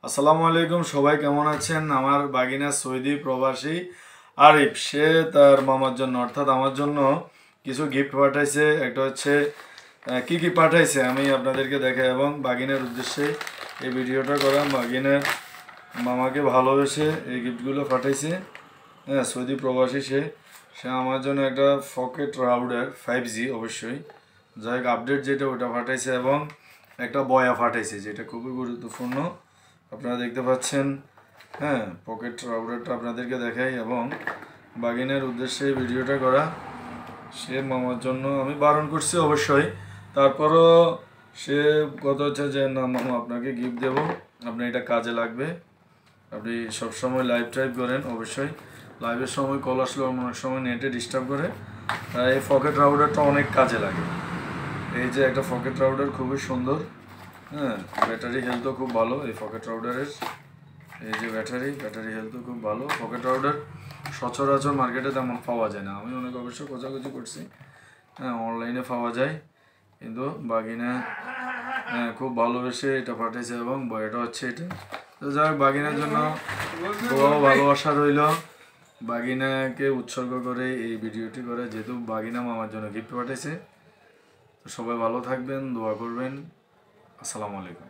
আসসালামু আলাইকুম, সবাই কেমন আছেন? আমার বাগিনা সৌদি প্রবাসী আরিফ, সে তার মামার জন্য অর্থাৎ আমার জন্য কিছু গিফট পাঠাইছে। একটা হচ্ছে কি কি পাঠাইছে আমি আপনাদেরকে দেখাই এবং বাগিনের উদ্দেশ্যে এই ভিডিওটা করা। বাগিনের মামাকে ভালোবেসে এই গিফটগুলো পাঠাইছে। হ্যাঁ, সৌদি প্রবাসী সে সে আমার জন্য একটা পকেট রাউডার 5G, অবশ্যই যাই হোক আপডেট যেটা ওটা পাঠাইছে এবং একটা বয়া পাঠাইছে যেটা খুবই গুরুত্বপূর্ণ। আপনারা দেখতে পাচ্ছেন। হ্যাঁ, পকেট রাউডারটা আপনাদেরকে দেখাই এবং বাগিনের উদ্দেশ্যে ভিডিওটা করা। সে মামার জন্য আমি বারণ করছি অবশ্যই, তারপরও সে কথা হচ্ছে যে না মামা আপনাকে গিফট দেবো, আপনি এটা কাজে লাগবে। আপনি সবসময় লাইভ টাইপ করেন, অবশ্যই লাইভের সময় কল আসলে অনেক সময় নেটে ডিস্টার্ব করে, তাই এই পকেট রাউডারটা অনেক কাজে লাগে। এই যে একটা পকেট রাউডার খুবই সুন্দর। হ্যাঁ, ব্যাটারি হেলথও খুব ভালো এই পকেট রাউডারের। এই যে ব্যাটারি হেলথও খুব ভালো। পকেট রাউডার সচরাচর মার্কেটে তেমন পাওয়া যায় না, আমি অনেক অবশ্য খোঁজাখুঁজি করছি। হ্যাঁ, অনলাইনে পাওয়া যায়, কিন্তু বাগিনা খুব ভালোবেসে এটা পাঠিয়েছে এবং বইটা হচ্ছে এটা। তো যাই হোক, বাগিনার জন্য দোয়া ও ভালোবাসা রইল। বাগিনাকে উৎসর্গ করে এই ভিডিওটি করে, যেহেতু বাগিনা মামার জন্য গিফট পাঠিয়েছে। তো সবাই ভালো থাকবেন, দোয়া করবেন। আসসালামু আলাইকুম।